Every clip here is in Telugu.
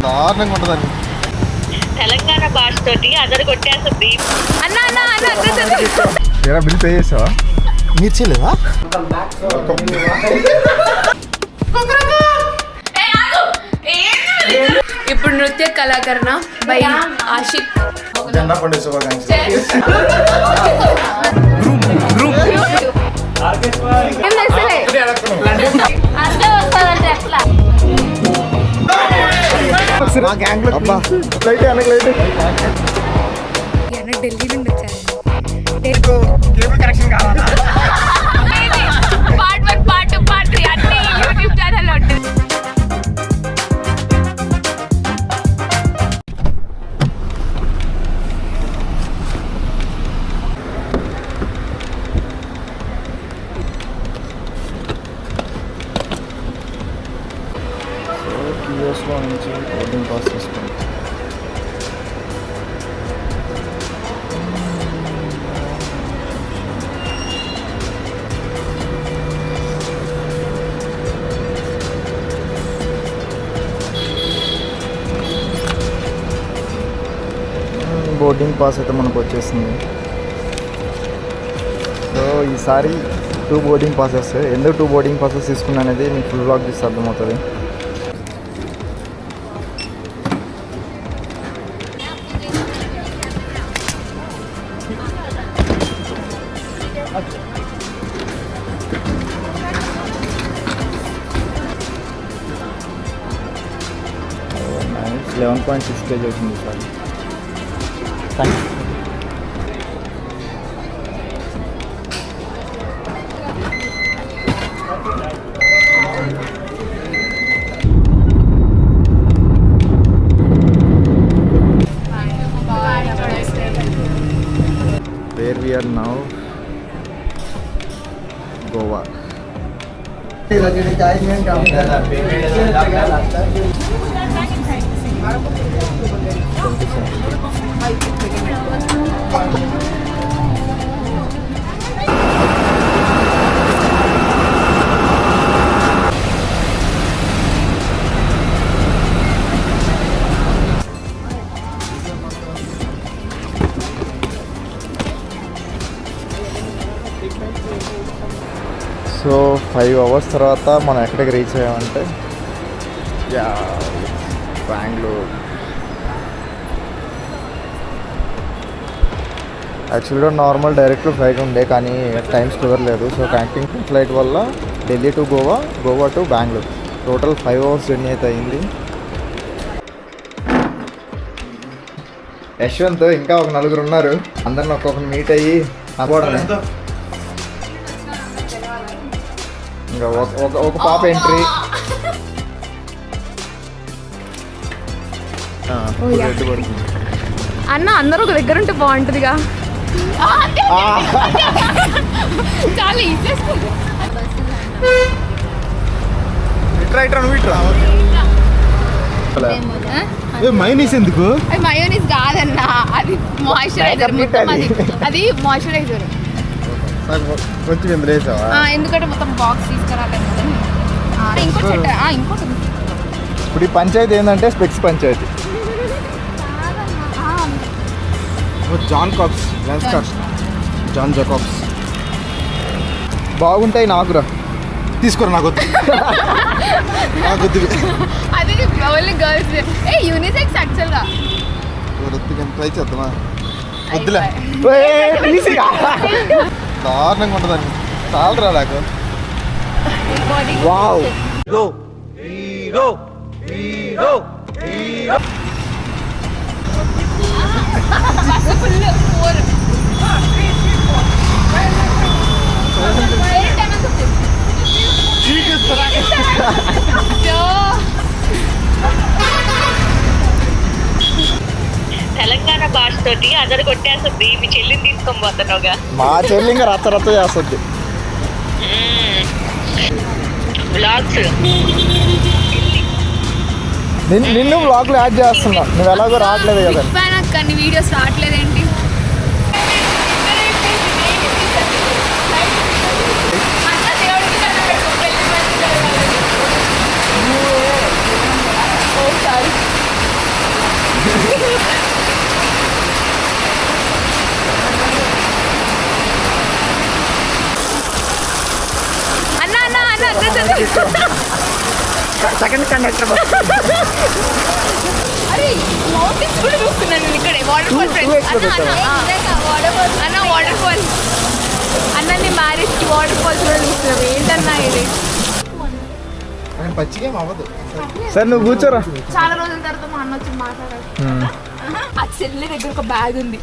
దారుణంగా ఉంటుందండి. తెలంగాణ భాషతోటి అదరు కొట్టేస్తుంది. బిల్ పే చేసావా? మీరు చేయలేదా? ఇప్పుడు నృత్య కళాకరణ బై ఆషిక్. జెండా పండుగ శుభాకాంక్షలు. ఢిల్లీ నుండి వచ్చారు. పార్ట్ 1 పార్ట్ 2 పార్ట్ 3 అన్ని యూట్యూబ్ ఛానల్ ఉంటుంది. కియోస్లో నుంచి బోర్డింగ్ పాస్ తీసుకుంటాం. బోర్డింగ్ పాస్ అయితే మనకు వచ్చేసింది. సో ఈసారి 2 బోర్డింగ్ పాసెస్. ఎందుకు 2 బోర్డింగ్ పాసెస్ తీసుకున్నా అనేది మీకు ఫుల్ వ్లాగ్ తీస్తే అర్థమవుతుంది. నైస్ 11.6 kg వచ్చింది sir. Thanks. Where we are now? Goa. So 5 hours తర్వాత మనం ఎక్కడికి రీచ్ అయ్యామంటే బెంగళూరు. యాక్చువల్గా నార్మల్ డైరెక్ట్ ఫ్లైట్ ఉండే కానీ టైమ్స్ కుదరలేదు. సో కనెక్టింగ్ ఫ్లైట్ వల్ల Delhi to Goa, Goa to Bengaluru total 5 hours journey అయితే అయింది. యశ్వంత్ ఇంకా ఒక 4 ఉన్నారు. అందరిని ఒక్కొక్కరు మీట్ అయ్యి అవ్వడమే. ఇంకా ఒక పాప ఎంట్రీ. అన్న అందరూ ఒక దగ్గర ఉంటే బాగుంటుందిగా. చాలా మైనీస్ ఎందుకు? అది మయోనీస్ కాదన్న, అది మాయిశ్చరైజర్. అది మాయిశ్చరైజర్. కొంచెం ఎందుకంటే మొత్తం బాక్స్ తీసుకురాలేదు. ఇంకోటి ఇప్పుడు ఈ పంచాయతీ ఏంటంటే స్పెక్స్ పంచాయతీ. జాన్ కాప్స్, జాన్ జాకాబ్స్ బాగుంటాయి. నాకురా తీసుకోరా. నాకు అది ఓన్లీ గర్ల్స్. యూనిసెక్స్ యాక్చువల్గా ట్రై చేద్దామా? వద్దులే, దారుణంగా ఉంటుందండి. చాలరా నాకు. Wow hero hero hero. Telangana భాషతోటి అదరు కొట్టేస్తుంది. మీ చెల్లిని తీసుకొని పోతున్నావుగా. మా చెల్లి ఇంకా రచ్చ రచ్చ చేస్తుంది. బ్లాగ్స్ నిన్ను బ్లాగ్లో యాడ్ చేస్తున్నా. నువ్వు ఎలాగో రావట్లేదు కదా. కానీ వీడియోస్ రావట్లేదేంటి? సెకండ్ కండక్టర్ అరే మౌంటైన్స్ కూడా చూస్తున్నాను ఇక్కడే వాటర్ ఫాల్ ఫ్రెండ్స్ అన్న వాటర్ ఫాల్ అన్న నీ మ్యారేజ్కి వాటర్ ఫాల్స్ కూడా చూస్తున్నావు ఏంటన్నా ఇది పచ్చిగా అవ్వదు. సరే నువ్వు కూర్చోరా. చాలా రోజుల తర్వాత మా అన్న వచ్చి మాట్లాడారు. ఆ చెల్లి దగ్గర ఒక బ్యాగ్ ఉంది.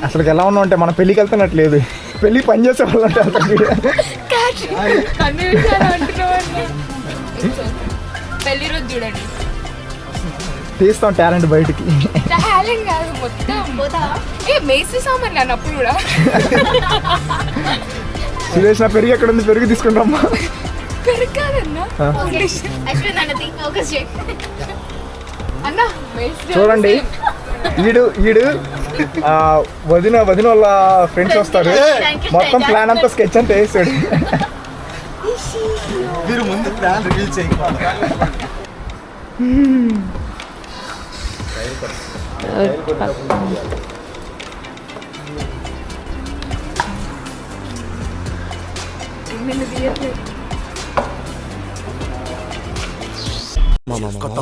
అసలు ఎలా ఉన్నావు అంటే మన పెళ్ళికి వెళ్తున్నట్లేదు, పెళ్ళి పని చేసే వాళ్ళు అంటే అన్ని విషయాలు అంటున్నావు. పెళ్లి రోజు చూడండి తీస్తాం టాలెంట్ బయటికి. టాలెంట్ కాదు మొత్తం మేసి సామాన్ అన్నప్పుడు కూడా సురేష్ నా పెరుగు ఎక్కడ ఉంది, పెరుగు తీసుకుంటామ్మా. చూడండి ఈడు వదిన వాళ్ళ ఫ్రెండ్స్ వస్తారు, మొత్తం ప్లాన్ అంతా స్కెచ్ అంతా వేసాడు. మీరు ముందు ప్లాన్ రివీల్ చేయకపోతే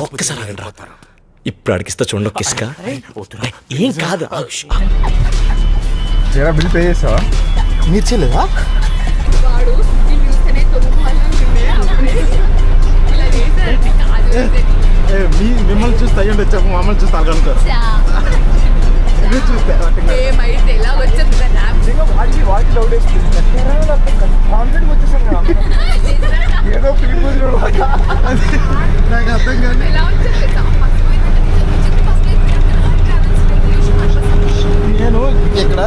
ఒక్కసారి ఇప్పుడు అడిగిస్తా చూడండి కిస్క ఏం కాదు. బిల్ పే చేసావా? మీరు చేయలేదా? మిమ్మల్ని చూస్తే అయ్యండి వచ్చాము, మమ్మల్ని చూస్తే అనుకోరు. మేమైతే ఎలా వచ్చేది ఏదో నాకు అర్థం కాదు. నేను ఇక్కడ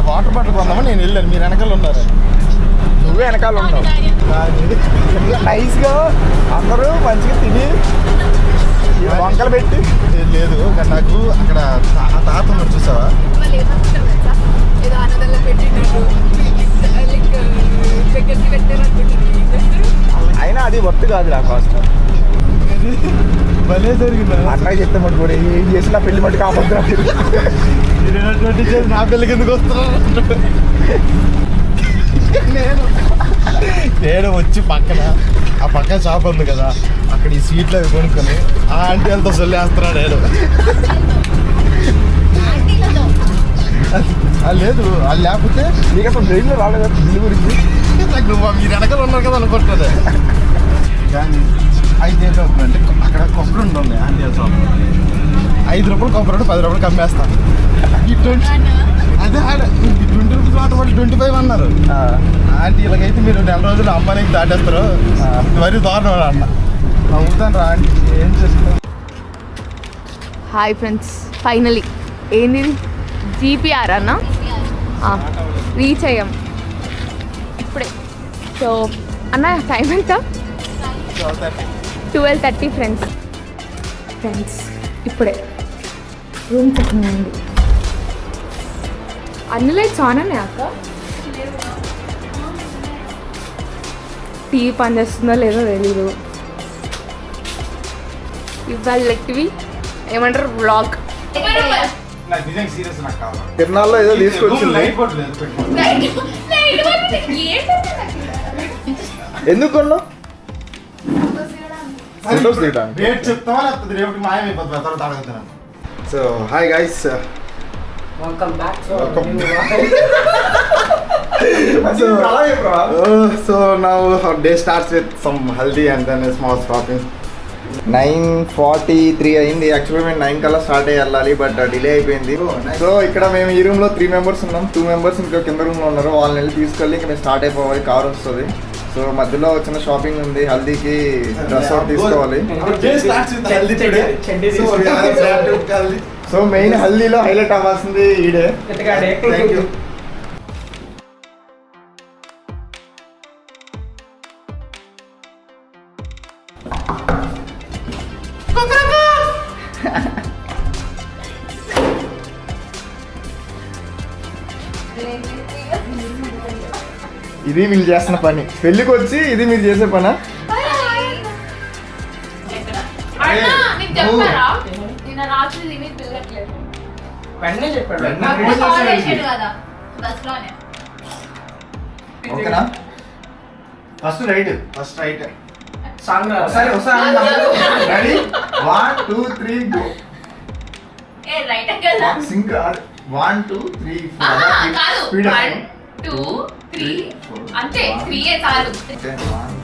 వాటర్ బాటిల్ కొందామని నేను వెళ్ళాను, మీరు వెనకాల ఉన్నారు. నువ్వే వెనకాల ఉన్నావు. నైస్గా అందరూ మంచిగా తిని వంకలు పెట్టి లేదు. కానీ నాకు అక్కడ తాత ఉన్నారు చూసావా, ఏదో అన్నదల్లా పెట్టినట్టు దగ్గరికి పెట్టారనుకుంటున్నారు. అయినా అది వర్త్ కాదు నా కాస్ట్. భలే జరిగింది. అన్నయ్య చెప్తే మటు కూడా ఏం చేసినా పెళ్లి మటు కాపాడు. నా పెళ్ళికి ఎందుకు వస్తున్నాను? నేను వచ్చి పక్కన ఆ పక్కన షాప్ ఉంది కదా, అక్కడ ఈ సీట్లు అవి కొనుక్కొని ఆ ఆంటీ వాళ్ళతో సొల్లేస్తున్నాడు. నేను లేదు అది లేకపోతే నీకు అసలు బ్రెయిన్లో రాలేదు బిల్లు గురించి. నువ్వు మీరు వెనకాల ఉన్నారు కదా అనుకుంటుంది. కానీ 5 ఏళ్ళు అవుతుందంటే అక్కడ కొబ్బరి ఉండే ఆంటీ షాప్, 5 రూపాయలు కొబ్బరి ఉంటే 10 రూపాయలు కమ్మేస్తాను. అదే 20 రూపీస్ వాటర్ బాటిల్ 25 అన్నారు. ఆంటీ ఇలాగైతే మీరు 4 రోజులు అమ్మాయికి దాటేస్తారు, మరీ దారుణం అన్న. అవుతాను రా ఆంటీ, ఏం చేస్తాను. హాయ్ ఫ్రెండ్స్, ఫైనలీ ఏంది జీపీఆర్ అన్న రీచ్ అయ్యాం ఇప్పుడే. సో అన్న టైం ఎంత? 12:30 ఫ్రెండ్స్ ఇప్పుడే రూమ్ చెకింగ్ ఉంది. అన్ని లైట్స్ ఆన్ అనే అక్క, టీవీ పని చేస్తుందో లేదో తెలీదు. ఇవాళ లెట్వి ఏమంటారు బ్లాగ్ తిరునాళ్ళలో ఏదో తీసుకొచ్చింది. ఎందుకు కొన్నావు? ఫోటోస్ దిగడానికి. So hi guys, Welcome back. So now our day starts with some haldi and then a small shopping. 9:43 అయింది. యాక్చువల్గా మేము 9 కల్లా స్టార్ట్ అయ్యి వెళ్ళాలి, బట్ డిలే అయిపోయింది. సో ఇక్కడ మేము ఈ రూమ్లో 3 మెంబర్స్ ఉన్నాం, 2 మెంబర్స్ ఇంకా కింద రూమ్లో ఉన్నారు. వాళ్ళని వెళ్ళి తీసుకెళ్ళి ఇంకా మేము స్టార్ట్ అయిపోవాలి, కార్ వస్తుంది. సో మధ్యలో చిన్న షాపింగ్ ఉంది, హల్దీకి డ్రెస్ అవుట్ తీసుకోవాలి. సో మెయిన్ హల్దీలో హైలైట్ అవ్వాల్సింది ఈడే. Thank you. ఇది వీళ్ళు చేస్తున్న పని, పెళ్ళికి వచ్చి ఇది మీరు చేసే పనా? ఓకేనా? First right first right song ఒకసారి రెడీ 1 2 3 గో ఏ రైట్ కదా సింక్ 1 2 3 4 కాదు స్పీడ్ 1 2 3 అంతే 3 ఏ చాలు 1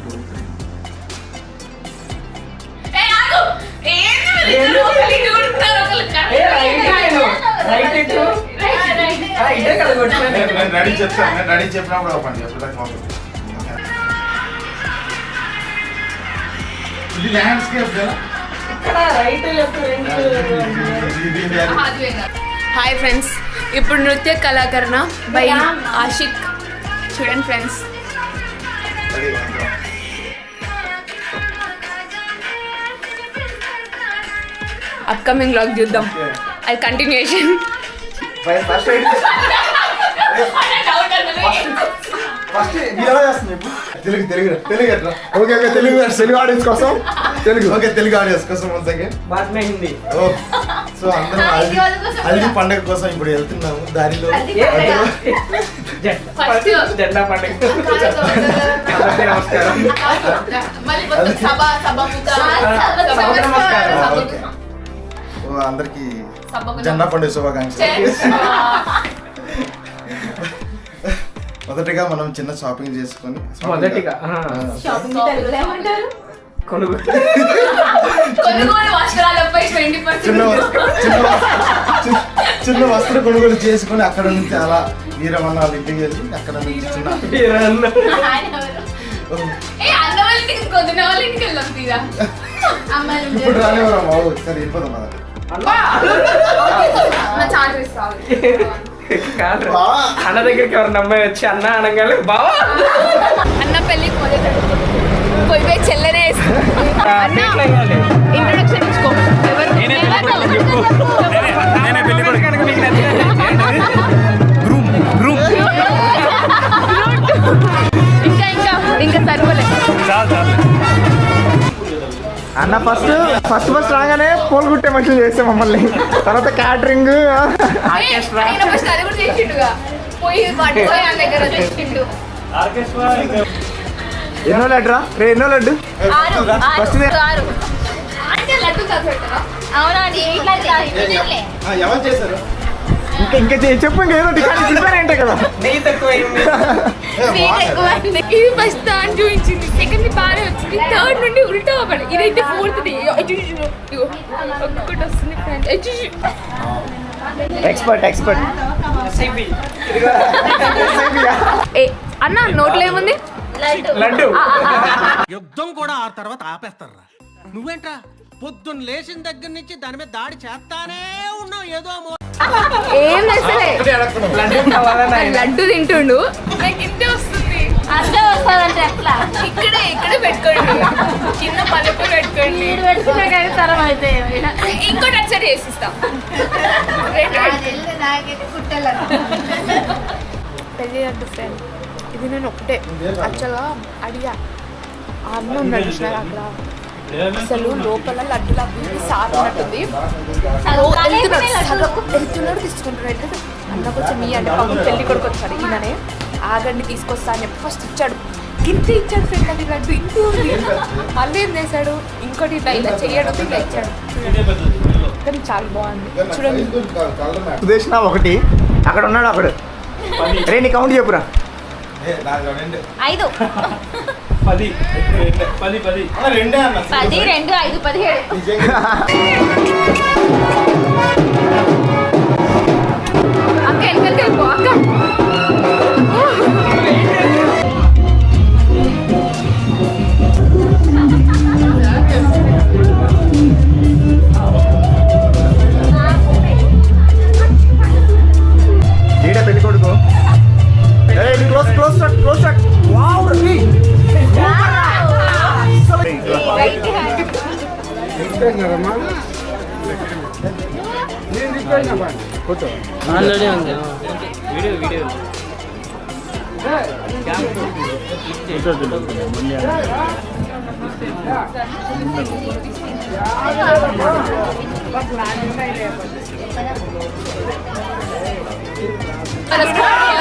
2 3 ఏ ఆగు ఏంది ఒకళ్ళు చూడుతారు ఒకళ్ళు రెడీ చెప్తాను నేను రెడీ చెప్పినప్పుడు అవ్వండి ఎప్పుడు దాకా ఇది ల్యాండ్స్కేప్ కదా హాయ్ ఫ్రెండ్స్ ఇప్పుడు నృత్య కళాకరణ బై ఆషిక్ చూడండి ఫ్రెండ్స్ అప్కమింగ్ వ్లాగ్ చూద్దాం అది కంటిన్యూషన్ ఫస్ట్ ఫస్ట్ ఎలా చేస్తుంది తెలుగు తెలుగు తెలుగు ఎట్లా okay okay Telugu Telugu audience కోసం తెలుగు ఓకే తెలుగు ఆడియన్స్ కోసం వన్ సెకండ్ హిందీ ఓ సో అందరం హల్దీ పండుగ కోసం ఇప్పుడు వెళ్తున్నాము దారిలో జెండా పండుగ నమస్కారం ఓకే ఓ అందరికి జెండా పండుగ శుభాకాంక్షలు మొదటిగా మనం చిన్న షాపింగ్ చేసుకొని మొదటిగా చిన్న వస్త్ర కొనుగోలు చేసుకొని అక్కడ నుంచి అలా వీరమన్న వాళ్ళ ఇంటికి వెళ్ళి అక్కడ నుంచి చిన్న ఇప్పుడు రానివ్వరా బాబు సరే వెళ్ళిపోదాం అన్న దగ్గరికి ఎవరు అమ్మాయి వచ్చి అన్న అనగానే బావా అన్న పెళ్ళికి మొదలు పోయి చెల్లెనే ఇంట్రొడక్షన్ ఇచ్చుకో ఇంకా ఇంకా ఇంకా సరిపోలే అన్న ఫస్ట్ రాగానే పోల్ గుట్టే మనుషులు చేస్తే మమ్మల్ని తర్వాత క్యాటరింగ్ ఫస్ట్ అది కూడా చేసిండుగా పోయి పట్టుకోయి అన్న దగ్గర చేసిండు ఎన్నో లడ్డు రా రే ఎన్నో లడ్డు ఫస్ట్ అంటే లడ్డు కాదు అవునా ఎవరు చేశారు ఇంకా చెప్పు ఇంకా ఏదో ప్రిపేర్ అయింటే కదా నెయ్యి తక్కువైంది ఇది ఫస్ట్ దాన్ని చూపించింది సెకండ్ బాగా వచ్చింది థర్డ్ నుండి ఉల్టా పడి ఇదైతే ఫోర్త్ డే ఒక్కటి వస్తుంది ఎక్స్పర్ట్ అన్న నోట్లో ఏముంది లడ్డు యుద్ధం కూడా ఆ తర్వాత ఆపేస్తారా నువ్వేంట్రా పొద్దున్న లేచిన దగ్గర నుంచి దాని మీద దాడి చేస్తానే ఉన్నావు ఏదో ఏం చేస్తలే లడ్డు తింటుండు నాకు ఇంతే వస్తుంది అంతే వస్తుందంటే ఎట్లా ఇక్కడే పెట్టుకోండి చిన్న పలుపు పెట్టుకోండి ఇంకోటి ఒకసారి వేసిస్తాం పెళ్ళి లడ్డు ఫ్రెండ్ ఇది నేను ఒకటే యాక్చువల్గా అడిగా అన్న ఉన్నాడు చూసినారు అక్కడ అసలు లోపల లడ్డులు అవి సాగినట్టుంది వెళ్తున్నాడు తీసుకుంటున్నాడు అన్న కొంచెం మీ అంటే పాపం పెళ్లి కొడుకు వచ్చాడు ఈయననే ఆగండి తీసుకొస్తా అని చెప్పి ఫస్ట్ ఇచ్చాడు గింత ఇచ్చాడు ఫ్రెండ్ అది లడ్డు ఇంత ఉంది మళ్ళీ ఏం చేశాడు ఇంకోటి ఇట్లా ఇలా చెయ్యడం ఇట్లా ఇచ్చాడు కానీ చాలా బాగుంది చూడండి సుదేష్ణ ఒకటి అక్కడ ఉన్నాడు అక్కడ రే నీ కౌంట్ చెప్పురా 5 10 రెండే అన్న 10 2 5 17 అక్క వెనకకి వెళ్ళిపో అక్క పెళ్లి కొడుకు close wow right hand already ఉంది video Let's go.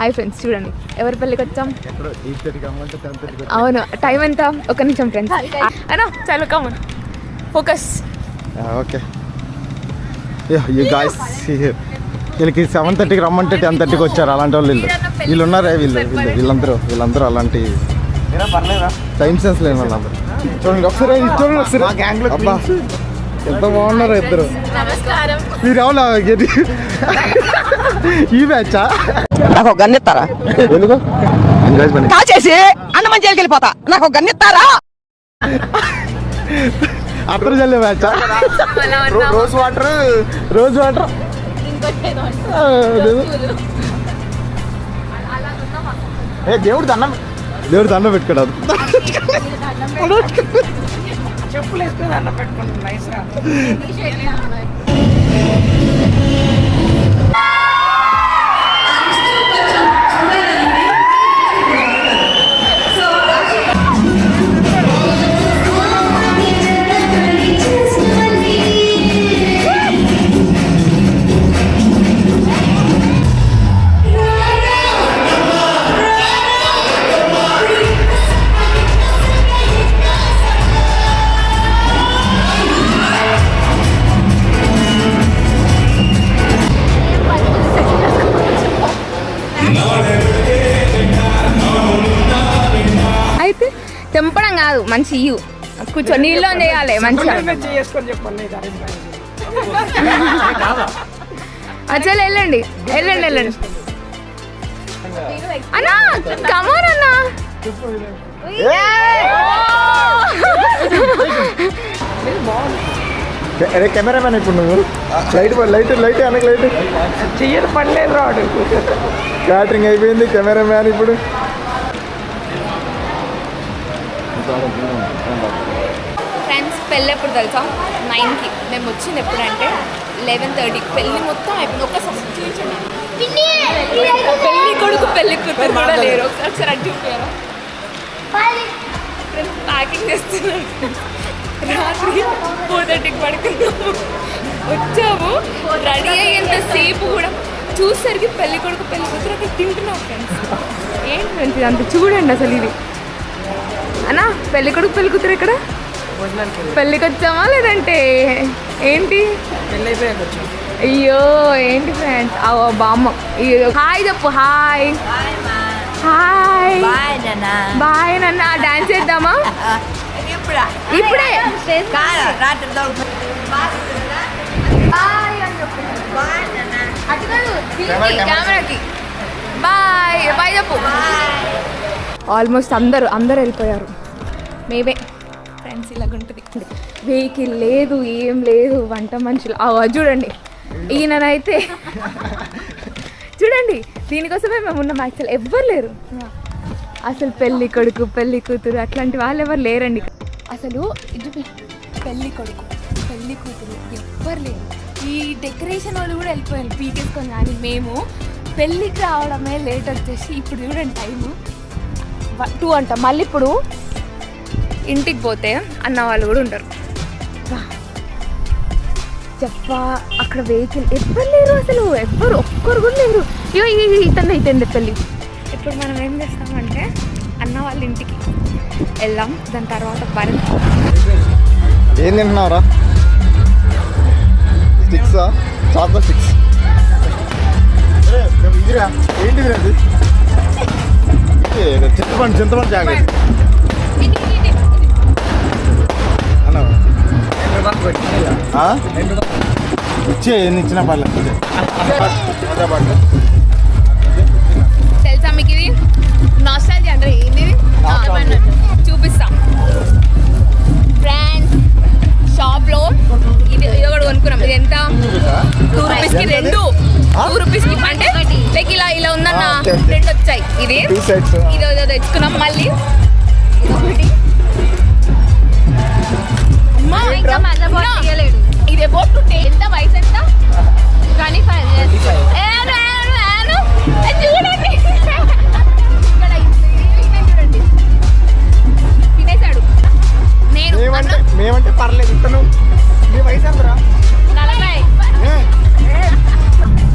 Hi friends, చూడండి ఎవరి పెళ్ళికి వచ్చాం. ఎక్కడో 8:30 అమ్మంటే 10:30. అవును, టైం ఎంత? ఒక నిమిషం ఫ్రెండ్స్. అన్నా చలో come on focus. Okay you guys, వీళ్ళకి 7:30కి రమ్మంటే 10:30కి వచ్చారు. అలాంటి వాళ్ళు వీళ్ళు ఉన్నారే, వీళ్ళందరూ అలాంటి టైం సెన్స్ లేని వాళ్ళందరూ. చూడండి ఒకసారి మా గ్యాంగ్ లో అబ్బా ఎంత బాగున్నారు ఇద్దరు. మీరు అవునా ఈ బ్యాచా? నాకు గన్నెత్తారా? ఎందుకు కాచేసి అన్నమని జైలుకి వెళ్ళిపోతా. నాకు గన్నెత్తారా? అత్తరు చల్లే బ్యాచా? రోజ్ వాటర్ దేవుడు దండం పెట్టుకోవడం. చెప్పులు వేసుకుని అన్న పెట్టుకుంటుంది నైస్గా. అయితే తెంపడం కాదు, మంచి ఇయ్యు కూర్చో, నీళ్ళు చేయాలి మంచిగా. చేసుకొని చెప్పండి. అచ్చలు వెళ్ళండి అన్నా, కమోన్ అన్నా. అరే కెమెరామెన్ ఇప్పుడు నువ్వు లైట్ అనకు లైట్ చెయ్యని పడలేదు రాడు. క్యాటరింగ్ అయిపోయింది, కెమెరామ్యాన్ ఇప్పుడు. ఫ్రెండ్స్ పెళ్ళి ఎప్పుడు తెలుసా? 9కి. మేము వచ్చింది ఎప్పుడంటే 11:30. పెళ్ళి మొత్తం అయిపోయింది. ఒక్కసారి చూపించండి. పెళ్ళి కొడుకు పెళ్ళి కూతురు కూడా లేరు. ఒకసారి అడ్డు చూపారు. ఫ్రెండ్స్ ప్యాకింగ్ చేస్తున్నారు. రాత్రి 4:30కి పడుకున్నాము, వచ్చాము రెడీ అయ్యేంతసేపు కూడా చూసరికి పెళ్ళి కొడుకు పెళ్ళి కూతురు అక్కడ తింటున్నాం. ఫ్రెండ్స్ ఏంటి ఫ్రెండ్స్ ఇదంతా చూడండి అసలు. ఇది అన్నా పెళ్ళి కొడుకు పెళ్ళి కూతురు ఇక్కడ పెళ్ళికి వచ్చామా లేదంటే ఏంటి? అయ్యో ఏంటి ఫ్రెండ్స్, బామ్మ హాయ్ చెప్పు. హాయ్ బాయ్ నాన్న. డాన్స్ చేద్దామా ఇప్పుడే? కెమెరాకి బాయ్ బాయ్ చెప్పు. ఆల్మోస్ట్ అందరూ వెళ్ళిపోయారు. మేమే ఫ్రెండ్స్ ఇలాగుంటుంది. వెహికల్ లేదు, ఏం లేదు, వంట మనుషులు. చూడండి ఈయననైతే చూడండి, దీనికోసమే మేము ఉన్నాం. యాక్చువల్ ఎవ్వరు లేరు అసలు. పెళ్ళి కొడుకు పెళ్ళి కూతురు అట్లాంటి వాళ్ళు ఎవరు లేరండి అసలు. ఇది పెళ్ళి కొడుకు పెళ్ళి కూతురు ఎవ్వరు లేరు. ఈ డెకరేషన్ వాళ్ళు కూడా వెళ్ళిపోయారు పీకేసుకొని. కానీ మేము పెళ్ళికి రావడమే లేట్ వచ్చేసి ఇప్పుడు చూడండి టైము 2 అంట. మళ్ళీ ఇప్పుడు ఇంటికి పోతే అన్న వాళ్ళు కూడా ఉంటారు. చెప్పా అక్కడ వెహికల్ ఎవ్వరు లేరు అసలు, ఎవ్వరు ఒక్కరు కూడా లేరు. ఇతను అయిపోయింది పెళ్ళి. ఇప్పుడు మనం ఏం చేస్తామంటే అన్న వాళ్ళ ఇంటికి వెళ్దాం. దాని తర్వాత ఏం తింటున్నావురా? స్టిక్సా? Chocolate sticks. ఏంటిది అది? చింతపండు జాగ్రత్త ఇచ్చే ఎన్ని ఇచ్చిన పర్లేదు. తెలుసా మీకు ఇది నాస్టాల్జియా అంటే ఏంది? చూపిస్తాం ఫ్రెండ్స్. షాప్లో ఇది ఒకటి కొనుక్కున్నాం. ఇది ఎంత? 2 రూపీస్కి 2. 2 రూపీస్కి అంటే లైక్ ఇలా ఉందన్న 2 వచ్చాయి. ఇది తెచ్చుకున్నాం. మళ్ళీ ఇది అబౌట్ టు ఎంత వయసు ఎంత? 25 years. చూడండి చూడండి తినేసాడు. మేమంటే పర్లేదు. ఇతను మీ వయసు ఎంతరా? 40.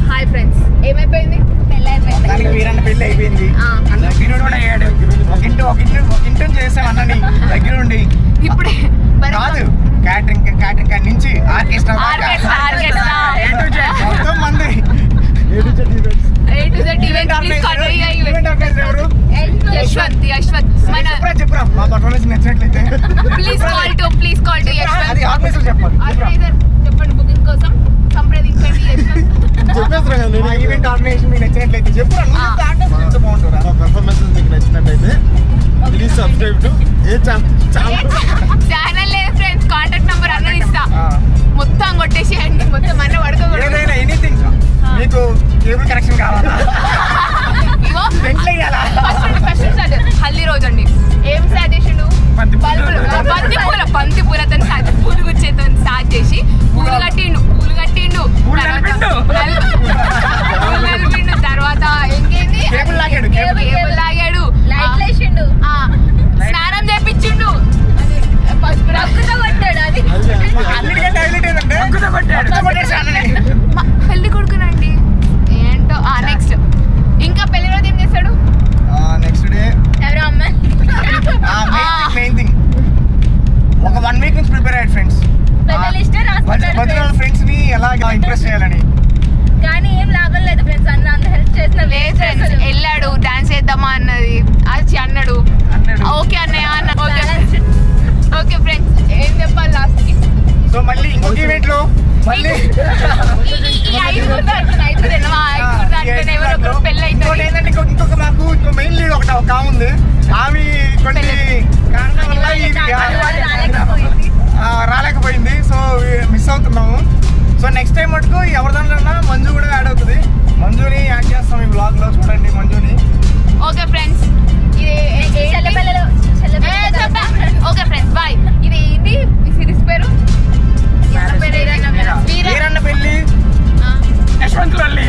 హాయ్ ఫ్రెండ్స్, ఏమైపోయింది? దానికి వీరన్న పెళ్లి అయిపోయింది. దగ్గర కూడా అయ్యాడు. ఒక ఇంటిని చేసాం అన్నని దగ్గర ఉండి. ఇప్పుడే కాదు క్యాటరింగ్ కాడి నుంచి ఆర్కెస్ట్రా మొత్తం మంది. చెప్పురా మా పర్ఫార్మెన్స్ నచ్చినట్లయితే ప్లీజ్ కాల్ టు అది ఆర్గనైజర్ చెప్పాలి. చెప్పండి బుకింగ్ కోసం సంప్రదించండి మా ఈవెంట్ ఆర్గనైజేషన్ మీకు నచ్చినట్లయితే చెప్పురా. బాగుంటారా మా పర్ఫార్మెన్స్ మీకు నచ్చినట్టయితే please subscribe to A channel లేదు ఫ్రెండ్స్, కాంటాక్ట్ నెంబర్ అన్నది ఇస్తా. మొత్తం కొట్టేసేయండి, మొత్తం అన్న పడుకోకూడదు. ఏదైనా ఎనీథింగ్ మీకు కేబుల్ కనెక్షన్ కావాలా, ఫస్ట్ హల్దీ రోజు అండి. ఏం స్టార్ట్ చేసిండు? బంతి పూలతో పూలు గుచ్చేతో స్టార్ట్ చేసి పూలు కట్టిండు తర్వాత ఇంకేంది కేబుల్ లాగాడు. స్నానం చేపించిండు. పెళ్లి కొడుకునండి ఏంటో. నెక్స్ట్ ఇంకా పెళ్లి రోజు ఏం చేశాడు? నెక్స్ట్ డే మెయిన్ థింగ్ ఒక 1 వీక్ నుంచి ప్రిపేర్ అయ్యాడు ఫ్రెండ్స్. ఫ్రెండ్స్ ని ఎలా ఇంప్రెస్ చేయాలని. కానీ ఏం లాభం లేదు ఫ్రెండ్స్. అన్న హెల్ప్ చేసిన వెళ్ళాడు డాన్స్ చేద్దామా అన్నది అది అన్నాడు. ఓకే అన్నయ్య అన్న. ఓకే ఫ్రెండ్స్ ఏం చెప్పాలి లాస్ట్ కి? సో మళ్ళీ ఇంకొక ఈవెంట్ లో మళ్ళీ ఇంకొక మాకు మెయిన్ లీడ్ ఒక ఉంది. ఆమె కొన్ని కారణాల వల్ల రాలేకపోయింది. సో మిస్ అవుతున్నాము. సో నెక్స్ట్ టైం మటుకు ఎవరిదాంట్లో మంజు కూడా యాడ్ అవుతుంది. మంజుని యాడ్ చేస్తాం ఈ బ్లాగ్ లో, చూడండి మంజుని. Okay friends okay friends bye. ఇది ఏంటి ఈ సిరీస్ పేరు? వీరన్న పెళ్లి యశ్వంత్ పెళ్లి.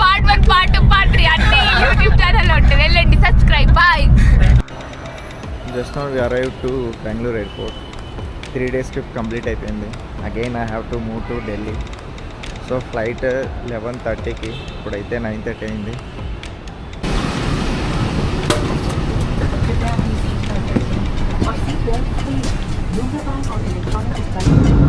పార్ట్ 1 పార్ట్ 2 పార్ట్ 3 అన్ని యూట్యూబ్ ఛానల్ ఉంటుంది, వెళ్ళండి subscribe. Bye. Just now we arrive to Bengaluru airport. 3 days trip complete అయిపోయింది. Again I have to move to Delhi. So flight 11:30కి, ఇప్పుడైతే 9:30 అయింది. और seat belt please user bank और इलेक्ट्रॉनिक